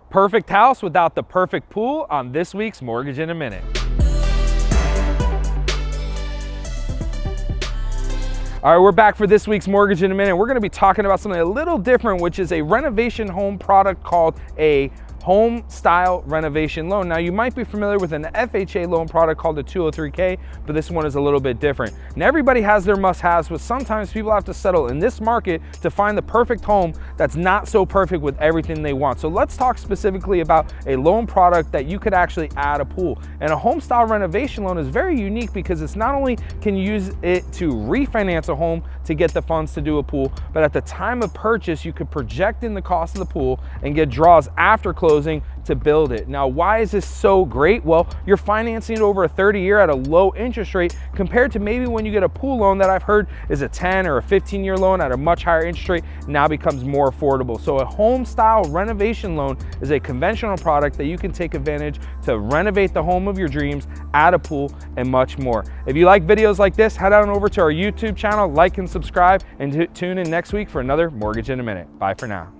Perfect house without the perfect pool on this week's Mortgage in a Minute. All right, we're back for this week's Mortgage in a Minute. We're gonna be talking about something a little different, which is a renovation home product called a Homestyle Renovation Loan. Now, you might be familiar with an FHA loan product called a 203K, but this one is a little bit different. And everybody has their must-haves, but sometimes people have to settle in this market to find the perfect home that's not so perfect with everything they want. So let's talk specifically about a loan product that you could actually add a pool. And a Homestyle Renovation Loan is very unique because it's not only can you use it to refinance a home to get the funds to do a pool, but at the time of purchase, you could project in the cost of the pool and get draws after closing to build it. Now, why is this so great? Well, you're financing it over a 30-year at a low interest rate compared to maybe when you get a pool loan that I've heard is a 10 or a 15-year loan at a much higher interest rate, now becomes more affordable. So a Homestyle Renovation Loan is a conventional product that you can take advantage to renovate the home of your dreams, add a pool, and much more. If you like videos like this, head on over to our YouTube channel, like and subscribe, and tune in next week for another Mortgage in a Minute. Bye for now.